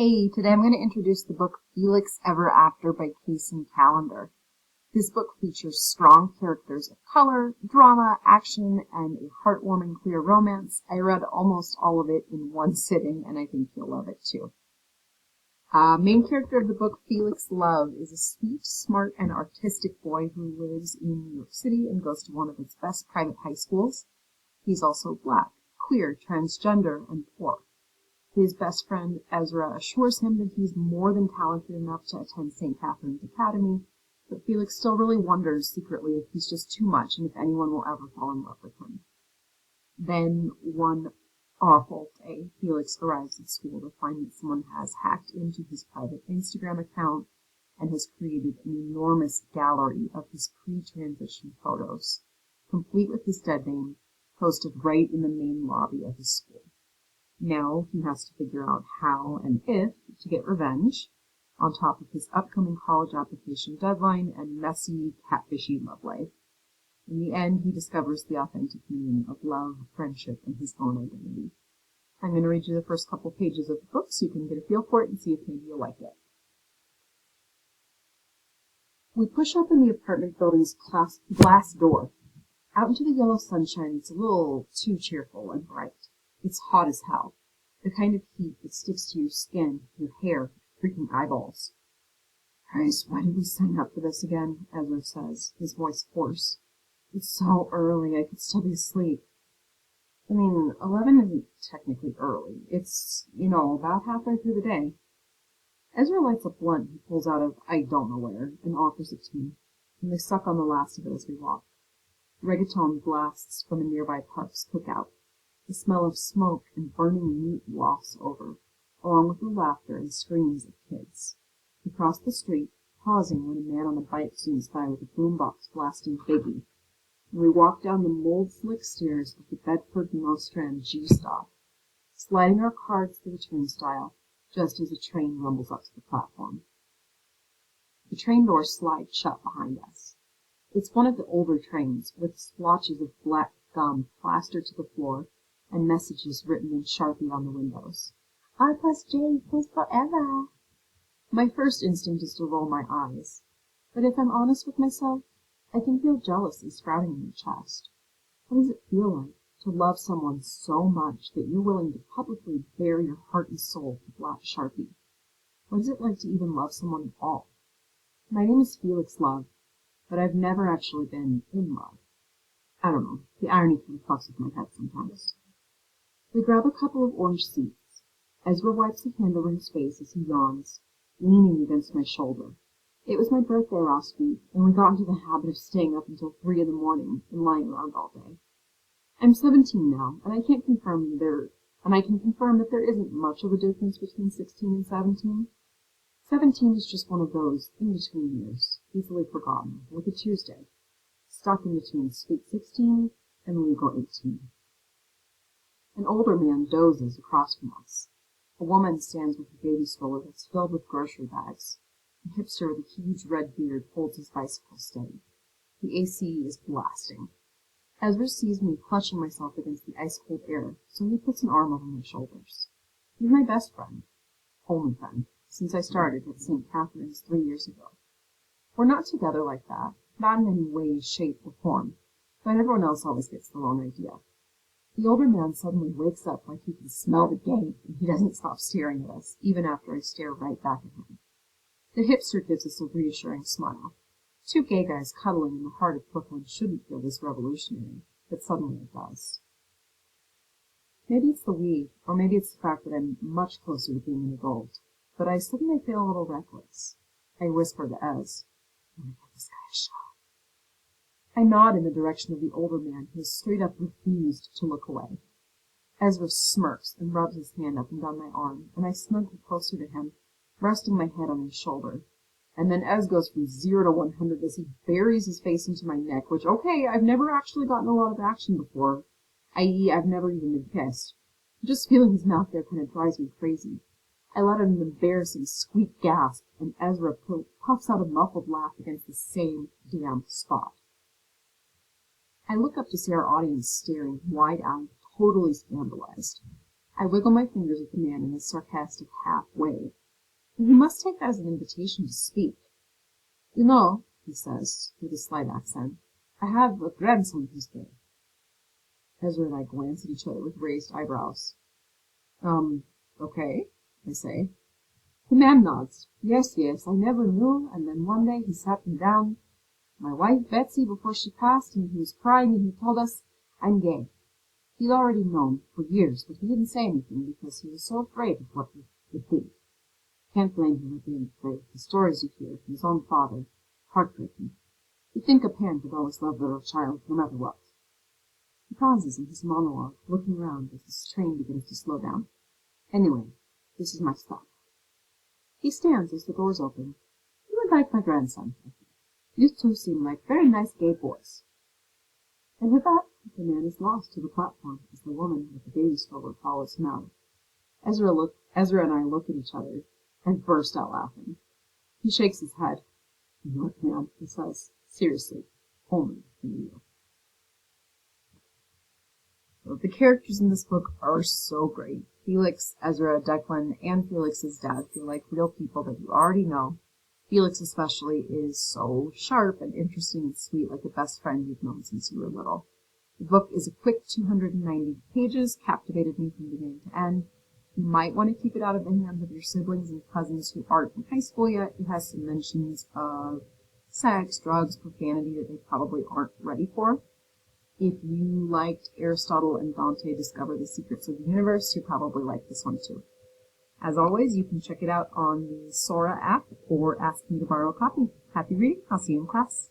Hey, today I'm going to introduce the book Felix Ever After by Casey Callender. This book features strong characters of color, drama, action, and a heartwarming queer romance. I read almost all of it in one sitting, and I think you'll love it too. Main character of the book, Felix Love, is a sweet, smart, and artistic boy who lives in New York City and goes to one of its best private high schools. He's also black, queer, transgender, and poor. His best friend, Ezra, assures him that he's more than talented enough to attend St. Catherine's Academy, but Felix still really wonders secretly if he's just too much and if anyone will ever fall in love with him. Then, one awful day, Felix arrives at school to find that someone has hacked into his private Instagram account and has created an enormous gallery of his pre-transition photos, complete with his dead name, posted right in the main lobby of his school. Now he has to figure out how and if to get revenge, on top of his upcoming college application deadline and messy, catfishy love life. In the end, he discovers the authentic meaning of love, friendship, and his own identity. I'm going to read you the first couple pages of the book so you can get a feel for it and see if maybe you'll like it. We push open the apartment building's glass door. Out into the yellow sunshine, it's a little too cheerful and bright. It's hot as hell, the kind of heat that sticks to your skin, your hair, freaking eyeballs. Christ, why did we sign up for this again? Ezra says, his voice hoarse. It's so early, I could still be asleep. 11 isn't technically early. It's, about halfway through the day. Ezra lights a blunt he pulls out of I don't know where and offers it to me, and they suck on the last of it as we walk. Reggaeton blasts from a nearby park's cookout. The smell of smoke and burning meat wafts over, along with the laughter and screams of kids. We cross the street, pausing when a man on a bike zooms by with a boombox blasting Biggie, and we walk down the mold-slick stairs of the Bedford Nostrand G-Stop, sliding our cards through the turnstile just as a train rumbles up to the platform. The train doors slide shut behind us. It's one of the older trains, with splotches of black gum plastered to the floor, and messages written in Sharpie on the windows. R plus J equals forever. My first instinct is to roll my eyes, but if I'm honest with myself, I can feel jealousy sprouting in my chest. What does it feel like to love someone so much that you're willing to publicly bare your heart and soul to black Sharpie? What is it like to even love someone at all? My name is Felix Love, but I've never actually been in love. I don't know, the irony kind of fucks with my head sometimes. We grab a couple of orange seats. Ezra wipes a hand over his face as he yawns, leaning against my shoulder. It was my birthday last week, and we got into the habit of staying up until 3 in the morning and lying around all day. I'm 17 now, and I can confirm that there isn't much of a difference between 16 and 17. 17 is just one of those in-between years, easily forgotten, like a Tuesday, stuck in between sweet 16 and legal 18. An older man dozes across from us. A woman stands with a baby stroller that's filled with grocery bags. A hipster with a huge red beard holds his bicycle steady. The AC is blasting. Ezra sees me clutching myself against the ice-cold air, so he puts an arm over my shoulders. He's my best friend, only friend, since I started at St. Catherine's 3 years ago. We're not together like that, not in any way, shape, or form, but everyone else always gets the wrong idea. The older man suddenly wakes up like he can smell the gay, and he doesn't stop staring at us, even after I stare right back at him. The hipster gives us a reassuring smile. 2 gay guys cuddling in the heart of Brooklyn shouldn't feel this revolutionary, but suddenly it does. Maybe it's the weed, or maybe it's the fact that I'm much closer to being an adult, but I suddenly feel a little reckless. I whisper to Ez, "I'm gonna give this guy a shot." I nod in the direction of the older man who has straight up refused to look away. Ezra smirks and rubs his hand up and down my arm, and I snuggle closer to him, resting my head on his shoulder. And then Ez goes from 0 to 100 as he buries his face into my neck, which, okay, I've never actually gotten a lot of action before, i.e. I've never even been kissed. Just feeling his mouth there kind of drives me crazy. I let out an embarrassing squeak gasp, and Ezra puffs out a muffled laugh against the same damn spot. I look up to see our audience staring wide-eyed, totally scandalized. I wiggle my fingers at the man in a sarcastic half-way. He must take that as an invitation to speak. You know, he says, with a slight accent, I have a grandson who's gay. Ezra and I glance at each other with raised eyebrows. Okay, I say. The man nods. Yes, I never knew, and then one day he sat me down, my wife Betsy, before she passed, and he was crying, and he told us, I'm gay. He'd already known for years, but he didn't say anything because he was so afraid of what he would think. Can't blame him for being afraid. The stories you hear from his own father, heartbreaking. You'd think a parent would always love their little child, no matter what. He pauses in his monologue, looking around as the train begins to slow down. Anyway, this is my stop. He stands as the doors open. You would like my grandson, I think. You two seem like very nice gay boys. And with that, the man is lost to the platform as the woman with the baby stroller follows him out. Ezra and I look at each other and burst out laughing. He shakes his head. Look, man, he says, seriously, only for you. So the characters in this book are so great. Felix, Ezra, Declan, and Felix's dad feel like real people that you already know. Felix especially is so sharp and interesting and sweet, like a best friend you've known since you were little. The book is a quick 290 pages, captivated me from beginning to end. You might want to keep it out of the hands of your siblings and cousins who aren't in high school yet. It has some mentions of sex, drugs, profanity that they probably aren't ready for. If you liked Aristotle and Dante Discover the Secrets of the Universe, you'll probably like this one too. As always, you can check it out on the Sora app or ask me to borrow a copy. Happy reading. I'll see you in class.